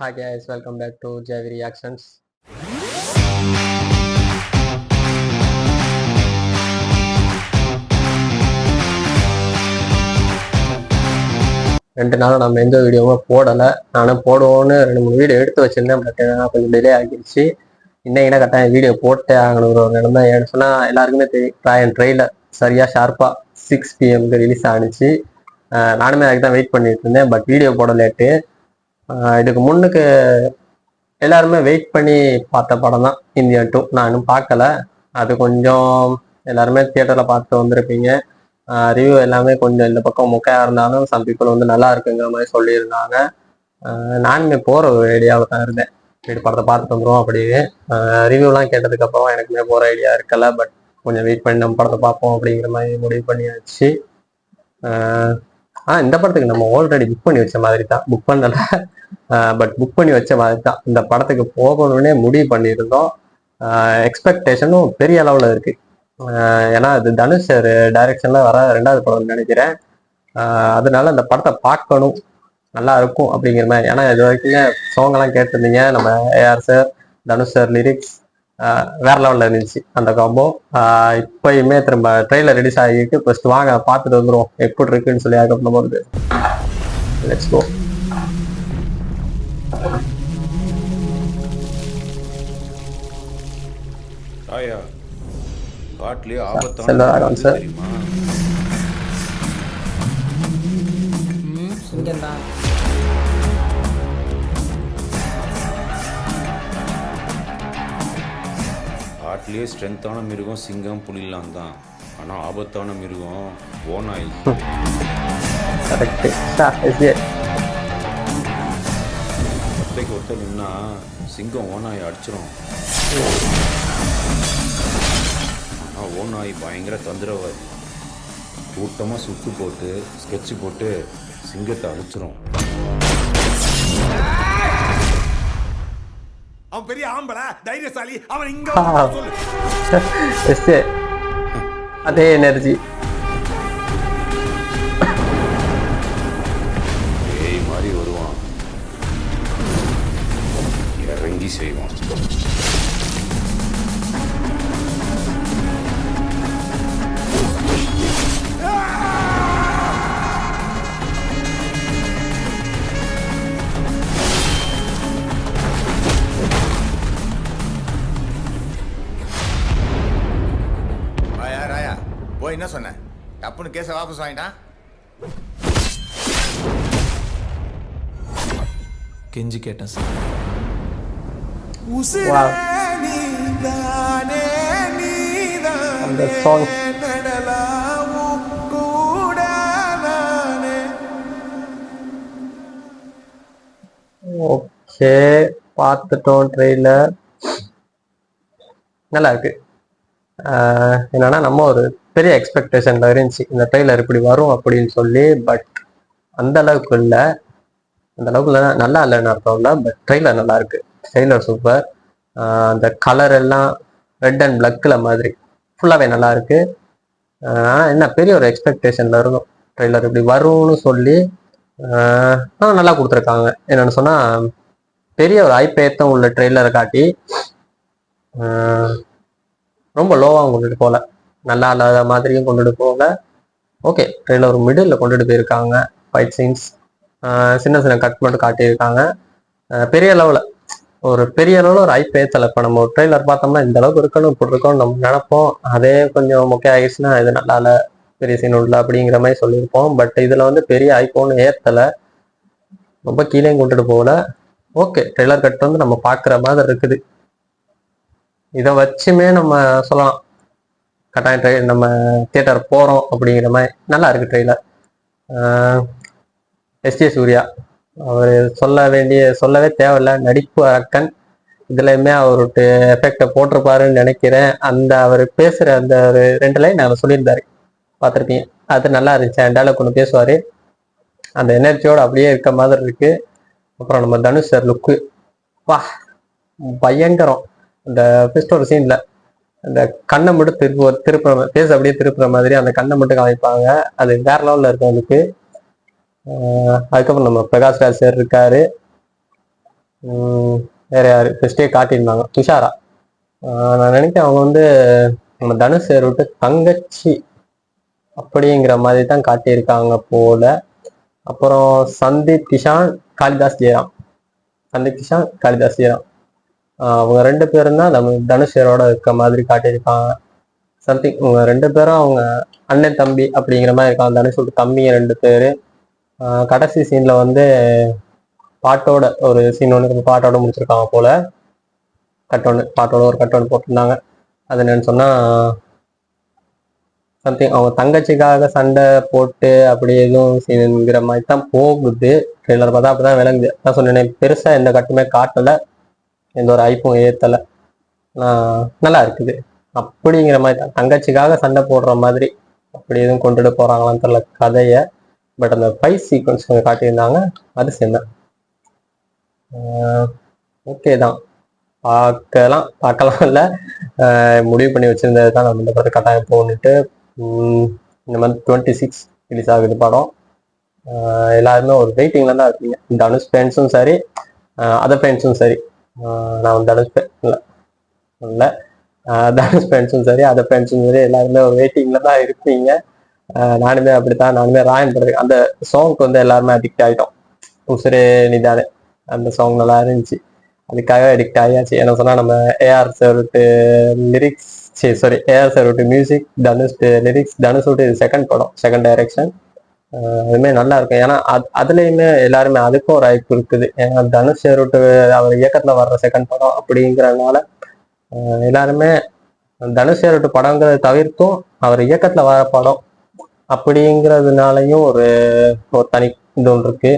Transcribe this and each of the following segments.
Hi guys, welcome back to JV Reactions. ரெண்டு நாளும் நம்ம எந்த வீடியோவும் போடலை. நானும் போடுவோன்னு 2-3 வீடியோ எடுத்து வச்சிருந்தேன். பட் கொஞ்சம் டிலே ஆகிடுச்சு. இன்னைக்கு கட்டாயம் வீடியோ போட்டே ஆகணுங்கிற ஒரு நிலைமை. ஏன்னு சொன்னால் எல்லாருக்குமே தெரியும் ட்ரெயிலர் சரியாக ஷார்ப்பாக 6 PM ரிலீஸ் ஆனிச்சு. நானுமே அதுக்கு தான் வெயிட் பண்ணிட்டு இருந்தேன். பட் வீடியோ போட லேட்டு. இதுக்கு முன்னுக்கு எல்லாருமே வெயிட் பண்ணி பார்த்த படம் தான் இந்தியன் 2. நான் இன்னும் பார்க்கல. அது கொஞ்சம் எல்லாருமே தியேட்டரில் பார்த்து வந்திருப்பீங்க. ரிவ்யூ எல்லாமே கொஞ்சம் இந்த பக்கம் மொக்கையாக இருந்தாலும் சம் பீப்புள் வந்து நல்லா இருக்குங்கிற மாதிரி சொல்லியிருந்தாங்க. நானுமே போகிற ஒரு ஐடியாவில் தான் இருந்தேன். வீடு படத்தை பார்த்துட்டு வந்துடும் அப்படின்னு. ரிவ்யூலாம் கேட்டதுக்கப்புறம் எனக்குமே போகிற ஐடியா இருக்கல. பட் கொஞ்சம் வெயிட் பண்ணி நம்ம படத்தை பார்ப்போம் அப்படிங்கிற மாதிரி முடிவு பண்ணியாச்சு. இந்த படத்துக்கு நம்ம ஆல்ரெடி புக் பண்ணி வச்ச மாதிரி தான். புக் பண்ணல, பட் புக் பண்ணி வச்ச மாதிரி தான். இந்த படத்துக்கு போகணுன்னே முடிவு பண்ணியிருந்தோம். எக்ஸ்பெக்டேஷனும் பெரிய அளவில் இருக்கு. ஏன்னா அது தனுஷ் சார் டைரக்ஷன்ல வர 2வது படம் நினைக்கிறேன். அதனால அந்த படத்தை பார்க்கணும், நல்லா இருக்கும் அப்படிங்கிற மாதிரி. ஏன்னா இது வரைக்கும் சாங்கெல்லாம் கேட்டிருந்தீங்க. நம்ம AR sir, Dhanush sir lyrics வேற லெவலில் இருந்துச்சு அந்த காம்போ. இப்பயுமே திரும்ப ட்ரெயிலர் ரிலீஸ் ஆகிருக்கு. ஃபர்ஸ்ட் வாங்க பார்த்துட்டு வந்துடும் எப்படி இருக்குன்னு சொல்லி. அதுக்கப்புறம் போகுது. Let's go. காட்லயே ஆபத்தான தெரியுமா? சிங்கம்தான். காட்லயே ஸ்ட்ரென்த்தான மிருகம் சிங்கம் புலிலாம் தான். ஆனா ஆபத்தான மிருகம் ஓநாய். ஒத்தைக்கு ஒருத்தர் நின்னா சிங்கம் ஓநாயை அடிச்சிடும். ஆனால் ஓநாய் பயங்கர தந்திரவாதி. கூட்டமாக சுட்டு போட்டு ஸ்கெட்சு போட்டு சிங்கத்தை அழிச்சிரும். அவன் பெரிய ஆம்பளை, தைரியசாலி. அவன் இங்க அதே எனர்ஜி. பேய் மாதிரி வருவான், இறங்கி செய்வான். என்ன சொன்ன? தப்புன்னு கேஸை வாபஸ் வாங்கிட்டான். கெஞ்சி கேட்டேன் சார். அந்த சாங் ஓகே, பார்த்துட்டோம். ட்ரெயிலர் நல்லா இருக்கு. என்னன்னா நம்ம ஒரு பெரிய எக்ஸ்பெக்டேஷன்ல இருந்துச்சு இந்த ட்ரெய்லர் இப்படி வரும் அப்படின்னு சொல்லி. பட் அந்த அளவுக்கு இல்லை, அந்த அளவுக்கு நல்லா இல்லைன்னு அர்த்தம் இல்லை. பட் ட்ரெய்லர் நல்லா இருக்கு. Trailer super. அந்த கலர் எல்லாம் ரெட் அண்ட் பிளாக்ல மாதிரி ஃபுல்லாவே நல்லா இருக்கு. ஆனால் என்ன பெரிய ஒரு எக்ஸ்பெக்டேஷன்ல இருந்தோம் ட்ரெய்லர் இப்படி வரும்னு சொல்லி. நல்லா கொடுத்துருக்காங்க. என்னன்னு சொன்னா பெரிய ஒரு ஐப்பேத்தம் உள்ள ட்ரெய்லரை காட்டி ரொம்ப லோவாகவும் கொண்டுட்டு போகல, நல்லா இல்லாத மாதிரியும் கொண்டுட்டு போகல. ஓகே, ட்ரெயிலர் ஒரு மிடில் கொண்டுட்டு போயிருக்காங்க. ஃபைட் சீன்ஸ் சின்ன சின்ன கட் மட்டும் காட்டியிருக்காங்க. பெரிய லெவலில் ஒரு ஐப் ஏற்றலை. இப்போ நம்ம ஒரு ட்ரெய்லர் பார்த்தோம்னா இந்த அளவுக்கு இருக்கணும், இப்படி இருக்கணும்னு நம்ம நினைப்போம். அதே கொஞ்சம் முக்கிய ஆயிடுச்சுன்னா இது நல்லா இல்லை, பெரிய சீன் உள்ள அப்படிங்கிற மாதிரி சொல்லியிருப்போம். பட் இதில் வந்து பெரிய ஐப்போன்னு ஏற்றலை, ரொம்ப கீழேயும் கொண்டுட்டு போகல. ஓகே, ட்ரெய்லர் கட் வந்து நம்ம பார்க்குற மாதிரி இருக்குது. இதை வச்சுமே நம்ம சொல்லலாம் கட்டாயம் நம்ம தியேட்டர் போகிறோம் அப்படிங்கிற மாதிரி. நல்லா இருக்கு ட்ரெய்லர். எஸ்ஜே சூர்யா அவர் சொல்லவே தேவையில்லை. நடிப்பு அரக்கன். இதுலையுமே அவரு எஃபெக்டை போட்டிருப்பாருன்னு நினைக்கிறேன். அந்த அவர் பேசுகிற அந்த ஒரு 2 லைன் அவர் சொல்லியிருந்தாரு, பார்த்துருப்பீங்க. அது நல்லா இருந்துச்சு. டைலாக் ஒன்று பேசுவார், அந்த எனர்ஜியோடு அப்படியே இருக்க மாதிரி இருக்கு. அப்புறம் நம்ம தனுஷ் சார் லுக்கு வா பயங்கரம். அந்த பிஸ்டோல் சீன்ல அந்த கண்ணை மட்டும் திருப்புற பேச அப்படியே திருப்புற மாதிரி அந்த கண்ணை மட்டும் காமிப்பாங்க. அது வேற லெவல்ல இருக்கும் அதுக்கு. அதுக்கப்புறம் நம்ம பிரகாஷ் ராஜ் சார் இருக்காரு. வேற யாரு ஃபர்ஸ்டே காட்டியிருந்தாங்க துஷாரா. நான் நினைக்கிறேன் அவங்க வந்து நம்ம தனுஷ் சார் விட்டு தங்கச்சி அப்படிங்கிற மாதிரி தான் காட்டியிருக்காங்க போல. அப்புறம் சந்தீப் கிஷான், காளிதாஸ் ஜெயராம். சந்தீப் கிஷான், காளிதாஸ் ஜெயராம் அவங்க 2 பேரும் தான் நம்ம தனுஷ் சாரோட இருக்க மாதிரி காட்டியிருக்காங்க. சம்திங் இவங்க 2 பேரும் அவங்க அண்ணன் தம்பி அப்படிங்கிற மாதிரி இருக்காங்க. தனுஷ் விட்டு தம்பிங்க 2 பேரு. கடைசி சீன்ல வந்து பாட்டோட ஒரு சீன் ஒன்று பாட்டோட முடிச்சிருக்காங்க போல. பாட்டோட ஒரு கட் ஒன்று போட்டிருந்தாங்க. அது என்னன்னு சொன்னா சம்திங் அவங்க தங்கச்சிக்காக சண்டை போட்டு அப்படி எதுவும் சீனுங்கிற மாதிரி தான் போகுது. ட்ரெய்லர் பார்த்தா அப்படிதான் விளங்குது. நான் சொன்னேன் பெருசா எந்த கட்டுமே காட்டல, எந்த ஒரு ஐப்பும் ஏத்தல. நல்லா இருக்குது அப்படிங்கிற மாதிரி தான். தங்கச்சிக்காக சண்டை போடுற மாதிரி அப்படி எதுவும் கொண்டுட்டு போறாங்களான்னு தெரியல கதைய. பட் அந்த ஃபைட் சீக்வன்ஸ் கொஞ்சம் காட்டியிருந்தாங்க, அது செம்ம. ஓகே தான், பார்க்கலாம் இல்லை முடிவு பண்ணி வச்சிருந்தது தான் நம்ம இந்த படத்தை கட்டாயம் போகணுட்டு. இந்த மந்த் 26 ரிலீஸ் ஆகுது படம். எல்லாருமே ஒரு வெயிட்டிங்ல தான் இருக்கீங்க. இந்த தனுஷ் ஃபேன்ஸும் சரி, அதர் ஃபேன்ஸும் சரி. நான் தனுஷ் இல்லை தனுஷ் ஃபேன்ஸும் சரி, அதர் ஃபேன்ஸும் சரி, எல்லாருமே ஒரு வெயிட்டிங்ல தான் இருப்பீங்க. நானுமே அப்படித்தான். நானுமே ராயன் பண்றேன். அந்த சாங்க்கு வந்து எல்லாருமே அடிக்ட் ஆகிட்டோம். உசுரே நிதானே அந்த சாங் நல்லா இருந்துச்சு, அதுக்காக அடிக்ட் ஆகியாச்சு. என்ன சொன்னா நம்ம ஏஆர் சார் விட்டு லிரிக்ஸ், ஏஆர் சார் விட்டு மியூசிக், தனுஷ் லிரிக்ஸ், தனுஷ் விட்டு செகண்ட் படம், செகண்ட் டைரக்ஷன். அதுவுமே நல்லா இருக்கும். ஏன்னா அதுலயுமே எல்லாருமே அதுக்கும் ஒரு வாய்ப்பு இருக்குது. ஏன்னா தனுஷ் சார் விட்டு அவர் இயக்கத்துல வர்ற செகண்ட் படம் அப்படிங்கிறதுனால எல்லாருமே தனுஷ் சார் விட்டு படங்கிறத தவிர்த்தும் அவர் இயக்கத்துல வர படம் அப்படிங்கிறதுனாலையும் ஒரு தனி இது ஒன்று இருக்கு,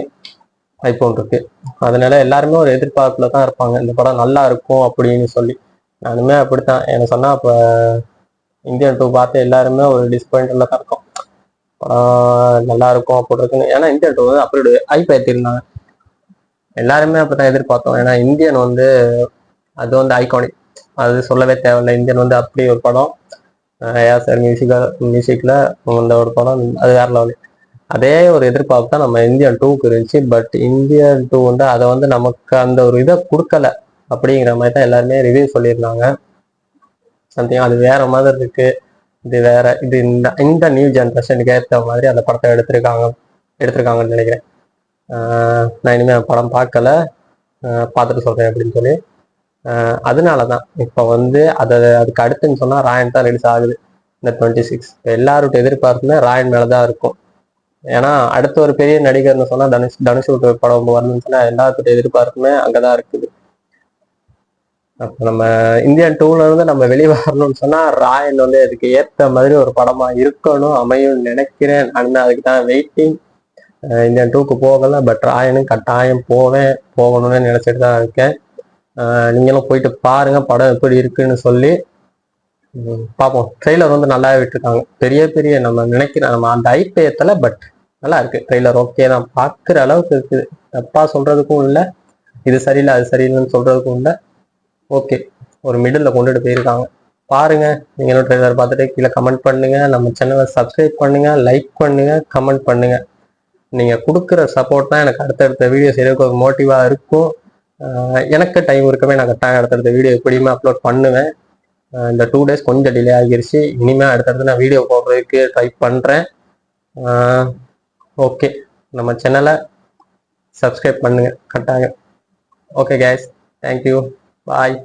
வாய்ப்பு ஒன்று இருக்கு. அதனால எல்லாருமே ஒரு எதிர்பார்ப்புல தான் இருப்பாங்க, இந்த படம் நல்லா இருக்கும் அப்படின்னு சொல்லி. நானுமே அப்படித்தான். என்ன சொன்னா அப்ப இந்தியன் 2 பார்த்து எல்லாருமே ஒரு டிசப்பாயிண்ட்ல தான் இருக்கும். படம் நல்லா இருக்கும் அப்படி இருக்குன்னு. ஏன்னா இந்தியன் 2 வந்து அப்படி ஹைப் ஏற்றிருந்தாங்க, எல்லாருமே அப்படித்தான் எதிர்பார்த்தோம். ஏன்னா இந்தியன் வந்து அது வந்து ஐகானிக், அது சொல்லவே தேவையில்லை. இந்தியன் வந்து அப்படி ஒரு படம். ஏஆர் சார் மியூசிக்ல அந்த ஒரு படம், அது வேற லெவலு. அதே ஒரு எதிர்பார்ப்பு தான் நம்ம இந்தியன் 2க்கு இருந்துச்சு. பட் இந்தியன் 2 வந்து அதை வந்து நமக்கு அந்த ஒரு இதை கொடுக்கல அப்படிங்கிற மாதிரி தான் எல்லாருமே ரிவ்யூ சொல்லியிருந்தாங்க. சம்திங் அது வேற மாதிரி இருக்கு, இது வேற, இது இந்த நியூ ஜென்ரேஷனுக்கு ஏற்ற மாதிரி அந்த படத்தை எடுத்திருக்காங்கன்னு நினைக்கிறேன். நான் இனிமேல் படம் பார்க்கல, பார்த்துட்டு சொல்றேன் அப்படின்னு சொல்லி. அதனாலதான் இப்போ வந்து அதுக்கு அடுத்துன்னு சொன்னா ராயன் தான் ரிலீஸ் ஆகுது இந்த 26. எல்லாரோட எதிர்பார்ப்புமே ராயன் மேலதான் இருக்கும். ஏன்னா அடுத்த ஒரு பெரிய நடிகர்னு சொன்னா தனுஷ் படம் வரணும்னு சொன்னா எல்லாத்தோட எதிர்பார்ப்புமே அங்கதான் இருக்குது. அப்ப நம்ம இந்தியன் 2ல இருந்து நம்ம வெளியே வரணும்னு சொன்னா ராயன் வந்து அதுக்கு ஏற்ற மாதிரி ஒரு படமா இருக்கணும், அமையும் நினைக்கிறேன். நான் அதுக்கு தான் வெயிட்டிங். இந்தியன் 2க்கு போகல, பட் ராயனும் கட்டாயம் போகணும்னு நினைச்சிட்டு தான் இருக்கேன். நீங்களும் போயிட்டு பாருங்க படம் எப்படி இருக்குன்னு சொல்லி பார்ப்போம். ட்ரெய்லர் வந்து நல்லாவே விட்டுருக்காங்க. பெரிய நம்ம நம்ம அந்த ஐப்பயத்துல, பட் நல்லா இருக்கு ட்ரெய்லர். ஓகே தான், பார்க்குற அளவுக்கு இருக்குது. தப்பா சொல்றதுக்கும் இல்லை, இது சரியில்லை அது சரியில்லைன்னு சொல்றதுக்கும் இல்லை. ஓகே, ஒரு மிடில் கொண்டுட்டு போயிருக்காங்க. பாருங்க. நீங்களும் ட்ரெய்லர் பார்த்துட்டு கீழே கமெண்ட் பண்ணுங்க. நம்ம சேனலை சப்ஸ்கிரைப் பண்ணுங்க, லைக் பண்ணுங்க, கமெண்ட் பண்ணுங்க. நீங்க கொடுக்குற சப்போர்ட் தான் எனக்கு அடுத்தடுத்த வீடியோ செய்யறதுக்கு ஒரு மோட்டிவா இருக்கும். எனக்கு டைம் இருக்கவே நான் கட்டாயம் அடுத்தடுத்த வீடியோ எப்படியுமே அப்லோட் பண்ணுவேன். இந்த 2 days கொஞ்சம் டிலே ஆகிருச்சு. இனிமேல் அடுத்தடுத்து நான் வீடியோ போடுறதுக்கு ட்ரை பண்ணுறேன். ஓகே, நம்ம சேனலை சப்ஸ்கிரைப் பண்ணுங்க கட்டாயம். ஓகே கைஸ், தேங்க்யூ, பாய்.